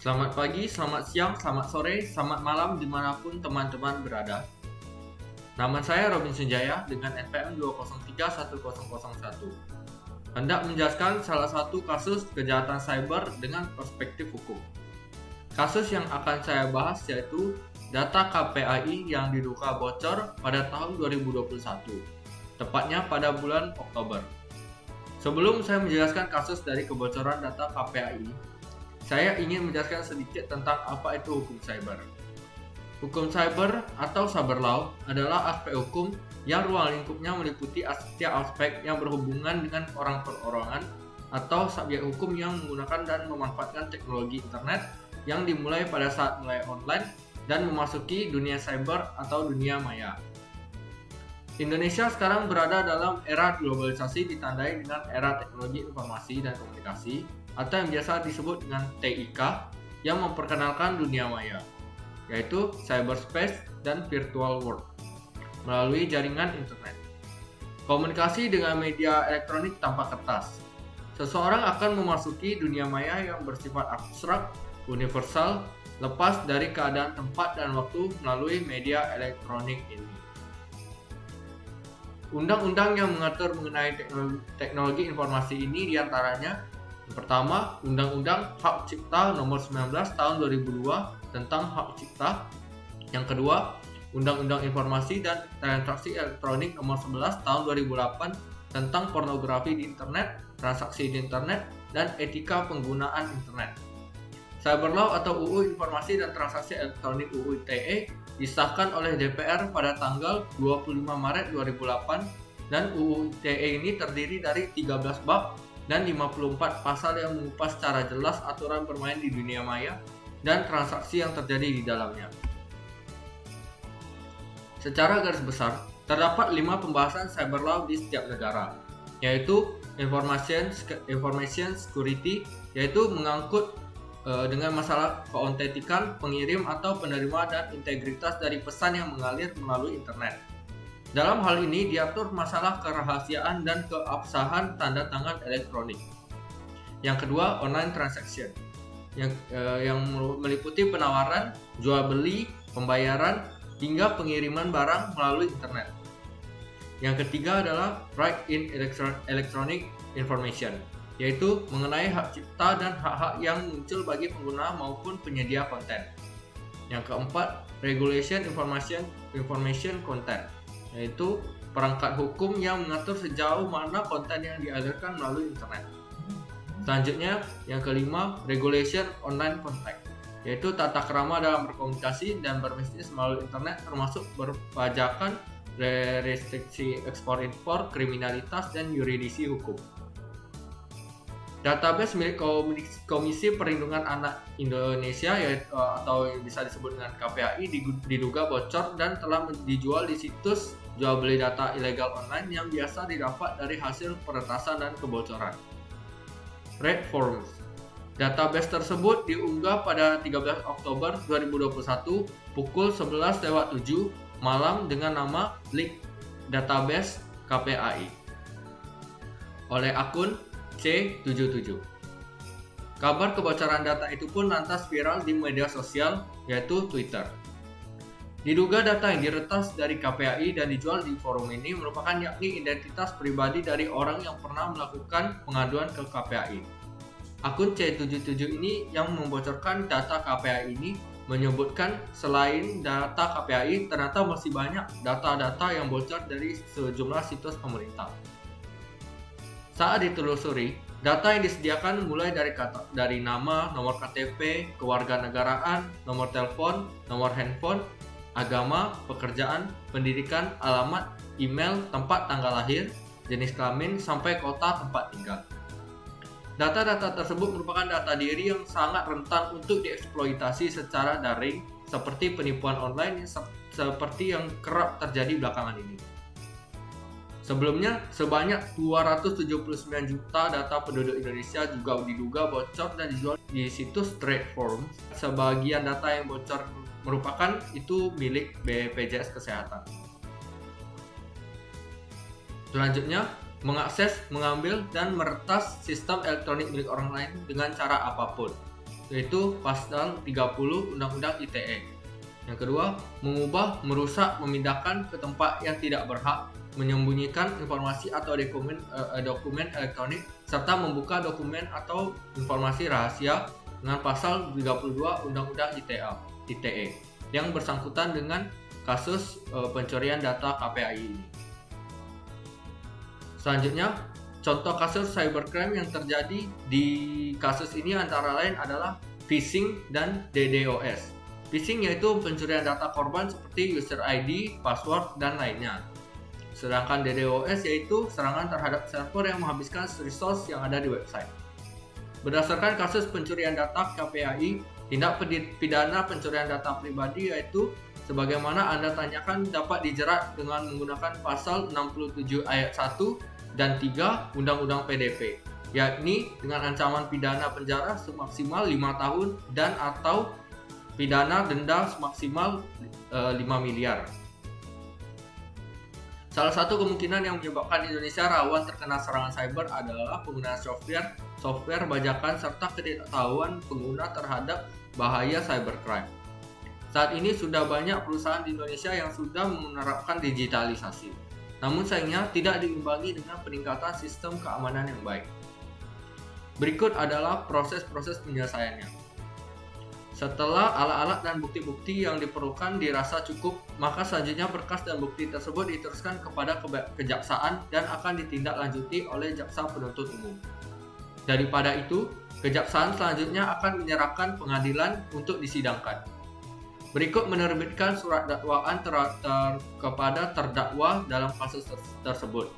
Selamat pagi, selamat siang, selamat sore, selamat malam dimanapun teman-teman berada. Nama saya Robin Sunjaya dengan NPM 2031001. Hendak menjelaskan salah satu kasus kejahatan cyber dengan perspektif hukum. Kasus yang akan saya bahas yaitu data KPAI yang diduga bocor pada tahun 2021, tepatnya pada bulan Oktober. Sebelum saya menjelaskan kasus dari kebocoran data KPAI, saya ingin menjelaskan sedikit tentang apa itu hukum cyber. Hukum cyber atau cyber law adalah aspek hukum yang ruang lingkupnya meliputi setiap aspek yang berhubungan dengan orang perorangan atau subjek hukum yang menggunakan dan memanfaatkan teknologi internet yang dimulai pada saat mulai online dan memasuki dunia cyber atau dunia maya. Indonesia sekarang berada dalam era globalisasi ditandai dengan era teknologi informasi dan komunikasi atau yang biasa disebut dengan TIK yang memperkenalkan dunia maya, yaitu cyberspace dan virtual world melalui jaringan internet. Komunikasi dengan media elektronik tanpa kertas. Seseorang akan memasuki dunia maya yang bersifat abstrak, universal, lepas dari keadaan tempat dan waktu melalui media elektronik ini. Undang-undang yang mengatur mengenai teknologi informasi ini diantaranya: yang pertama, Undang-Undang Hak Cipta Nomor 19 Tahun 2002 tentang Hak Cipta. Yang kedua, Undang-Undang Informasi dan Transaksi Elektronik Nomor 11 Tahun 2008 tentang pornografi di internet, transaksi di internet, dan etika penggunaan internet. Cyber Law atau UU Informasi dan Transaksi Elektronik UU ITE disahkan oleh DPR pada tanggal 25 Maret 2008 dan UU ITE ini terdiri dari 13 bab dan 54 pasal yang mengupas secara jelas aturan bermain di dunia maya dan transaksi yang terjadi di dalamnya. Secara garis besar, terdapat 5 pembahasan cyber law di setiap negara, yaitu information security, yaitu mengangkut dengan masalah keautentikan pengirim atau penerima dan integritas dari pesan yang mengalir melalui internet. Dalam hal ini diatur masalah kerahasiaan dan keabsahan tanda tangan elektronik. Yang kedua, online transaction yang meliputi penawaran, jual beli, pembayaran, hingga pengiriman barang melalui internet. Yang ketiga adalah right in electronic information, yaitu mengenai hak cipta dan hak-hak yang muncul bagi pengguna maupun penyedia konten. Yang keempat, regulation information content, yaitu perangkat hukum yang mengatur sejauh mana konten yang dialirkan melalui internet. Selanjutnya, yang kelima, regulation online contact, yaitu tata krama dalam berkomunikasi dan berbisnis melalui internet termasuk perpajakan, restriksi ekspor-impor, kriminalitas, dan yuridisi hukum. Database milik Komisi Perlindungan Anak Indonesia atau yang bisa disebut dengan KPAI diduga bocor dan telah dijual di situs jual beli data ilegal online yang biasa didapat dari hasil peretasan dan kebocoran. Red Forms. Database tersebut diunggah pada 13 Oktober 2021 pukul 11.07 malam dengan nama Leak Database KPAI oleh akun C77. Kabar kebocoran data itu pun lantas viral di media sosial, yaitu Twitter. Diduga data yang diretas dari KPAI dan dijual di forum ini merupakan yakni identitas pribadi dari orang yang pernah melakukan pengaduan ke KPAI. Akun C77 ini yang membocorkan data KPAI ini menyebutkan selain data KPAI ternyata masih banyak data-data yang bocor dari sejumlah situs pemerintah. Saat ditelusuri, data yang disediakan mulai dari nama, nomor KTP, kewarganegaraan, nomor telepon, nomor handphone, agama, pekerjaan, pendidikan, alamat, email, tempat tanggal lahir, jenis kelamin, sampai kota tempat tinggal. Data-data tersebut merupakan data diri yang sangat rentan untuk dieksploitasi secara daring, seperti penipuan online seperti yang kerap terjadi belakangan ini. Sebelumnya, sebanyak 279 juta data penduduk Indonesia juga diduga bocor dan dijual di situs Trade Forum. Sebagian data yang bocor merupakan itu milik BPJS Kesehatan. Selanjutnya, mengakses, mengambil, dan meretas sistem elektronik milik orang lain dengan cara apapun. yaitu pasal 30 Undang-Undang ITE. Yang kedua, mengubah, merusak, memindahkan ke tempat yang tidak berhak, menyembunyikan informasi atau dokumen elektronik, serta membuka dokumen atau informasi rahasia dengan pasal 32 Undang-Undang ITE yang bersangkutan dengan kasus pencurian data KPAI ini. Selanjutnya, contoh kasus cybercrime yang terjadi di kasus ini antara lain adalah phishing dan DDoS. Phishing yaitu pencurian data korban seperti user ID, password, dan lainnya. Sedangkan DDoS yaitu serangan terhadap server yang menghabiskan resource yang ada di website. Berdasarkan kasus pencurian data KPAI, tindak pidana pencurian data pribadi yaitu sebagaimana Anda tanyakan dapat dijerat dengan menggunakan pasal 67 ayat 1 dan 3 Undang-Undang PDP, yakni dengan ancaman pidana penjara semaksimal 5 tahun dan atau pidana denda semaksimal 5 miliar. Salah satu kemungkinan yang menyebabkan Indonesia rawan terkena serangan cyber adalah penggunaan software bajakan serta ketidaktahuan pengguna terhadap bahaya cybercrime. Saat ini sudah banyak perusahaan di Indonesia yang sudah menerapkan digitalisasi. Namun sayangnya tidak diimbangi dengan peningkatan sistem keamanan yang baik. Berikut adalah proses-proses penyelesaiannya. Setelah alat-alat dan bukti-bukti yang diperlukan dirasa cukup, maka selanjutnya berkas dan bukti tersebut diteruskan kepada kejaksaan dan akan ditindaklanjuti oleh jaksa penuntut umum. Daripada itu, kejaksaan selanjutnya akan menyerahkan pengadilan untuk disidangkan. Berikut menerbitkan surat dakwaan kepada terdakwa dalam kasus tersebut.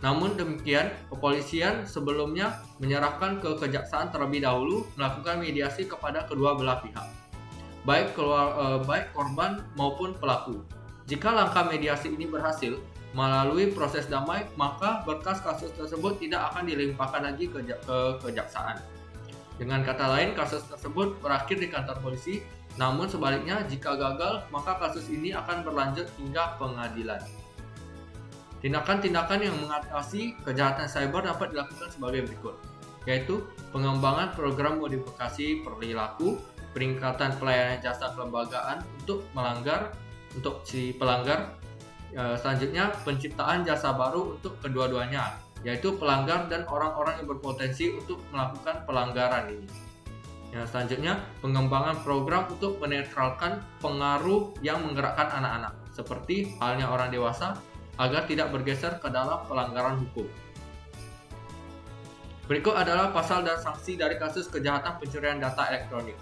Namun demikian, kepolisian sebelumnya menyerahkan ke kejaksaan terlebih dahulu melakukan mediasi kepada kedua belah pihak, baik korban maupun pelaku. Jika langkah mediasi ini berhasil melalui proses damai, maka berkas kasus tersebut tidak akan dilimpahkan lagi ke kejaksaan. Dengan kata lain, kasus tersebut berakhir di kantor polisi. Namun sebaliknya, jika gagal, maka kasus ini akan berlanjut hingga pengadilan. Tindakan-tindakan yang mengatasi kejahatan cyber dapat dilakukan sebagai berikut, yaitu pengembangan program modifikasi perilaku, peningkatan pelayanan jasa kelembagaan untuk si pelanggar. Selanjutnya, penciptaan jasa baru untuk kedua-duanya, yaitu pelanggar dan orang-orang yang berpotensi untuk melakukan pelanggaran ini. Selanjutnya, pengembangan program untuk menetralkan pengaruh yang menggerakkan anak-anak, seperti halnya orang dewasa, agar tidak bergeser ke dalam pelanggaran hukum. Berikut adalah pasal dan sanksi dari kasus kejahatan pencurian data elektronik.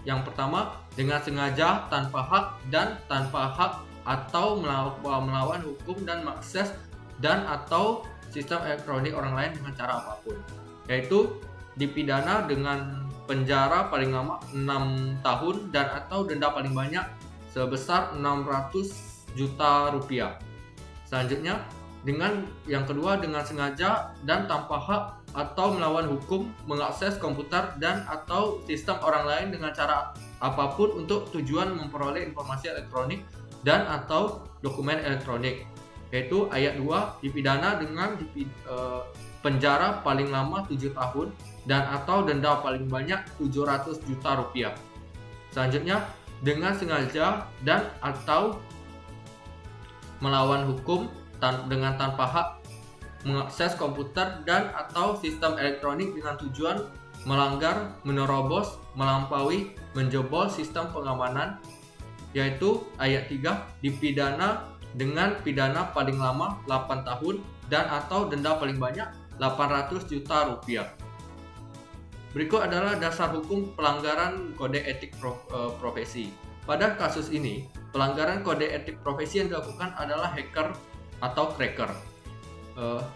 Yang pertama, dengan sengaja, tanpa hak, dan tanpa hak atau melawan hukum dan mengakses dan atau sistem elektronik orang lain dengan cara apapun, yaitu dipidana dengan penjara paling lama 6 tahun dan atau denda paling banyak sebesar 600 juta rupiah. Selanjutnya, yang kedua dengan sengaja dan tanpa hak atau melawan hukum mengakses komputer dan atau sistem orang lain dengan cara apapun untuk tujuan memperoleh informasi elektronik dan atau dokumen elektronik, yaitu ayat 2 dipidana dengan penjara paling lama 7 tahun dan atau denda paling banyak 700 juta rupiah. Selanjutnya, dengan sengaja dan atau melawan hukum dengan tanpa hak mengakses komputer dan atau sistem elektronik dengan tujuan melanggar, menerobos, melampaui, menjebol sistem pengamanan, yaitu ayat 3 dipidana dengan pidana paling lama 8 tahun dan atau denda paling banyak 800 juta rupiah. Berikut adalah dasar hukum pelanggaran kode etik profesi. Pada kasus ini, pelanggaran kode etik profesi yang dilakukan adalah hacker atau cracker.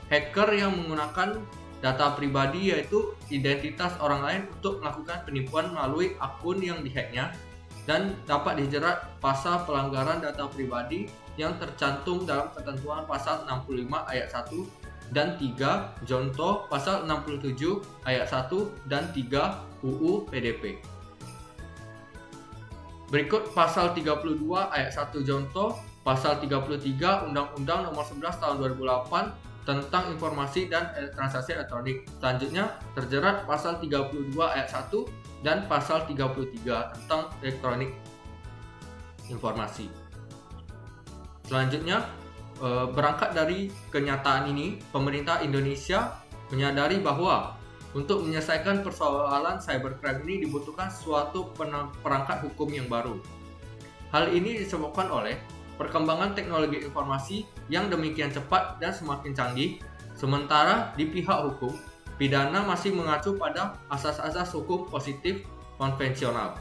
Hacker yang menggunakan data pribadi yaitu identitas orang lain untuk melakukan penipuan melalui akun yang dihacknya dan dapat dijerat pasal pelanggaran data pribadi yang tercantum dalam ketentuan pasal 65 ayat 1 dan 3 Jonto pasal 67 ayat 1 dan 3 UU PDP. Berikut pasal 32 ayat 1 Jonto, pasal 33 Undang-Undang Nomor 11 Tahun 2008 tentang informasi dan transaksi elektronik. Selanjutnya terjerat pasal 32 ayat 1 dan pasal 33 tentang elektronik informasi. Selanjutnya, berangkat dari kenyataan ini, pemerintah Indonesia menyadari bahwa untuk menyelesaikan persoalan cybercrime ini dibutuhkan suatu perangkat hukum yang baru. Hal ini disebabkan oleh perkembangan teknologi informasi yang demikian cepat dan semakin canggih, sementara di pihak hukum, pidana masih mengacu pada asas-asas hukum positif konvensional.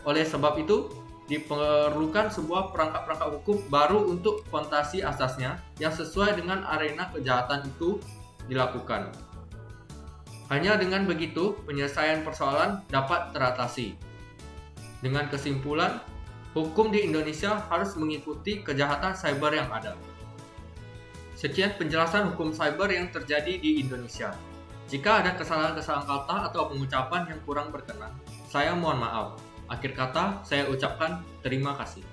Oleh sebab itu, diperlukan sebuah perangkat-perangkat hukum baru untuk fondasi asasnya yang sesuai dengan arena kejahatan itu dilakukan. Hanya dengan begitu, penyelesaian persoalan dapat teratasi. Dengan kesimpulan, hukum di Indonesia harus mengikuti kejahatan cyber yang ada. Sekian penjelasan hukum cyber yang terjadi di Indonesia. Jika ada kesalahan-kesalahan kata atau pengucapan yang kurang berkenan, saya mohon maaf. Akhir kata, saya ucapkan terima kasih.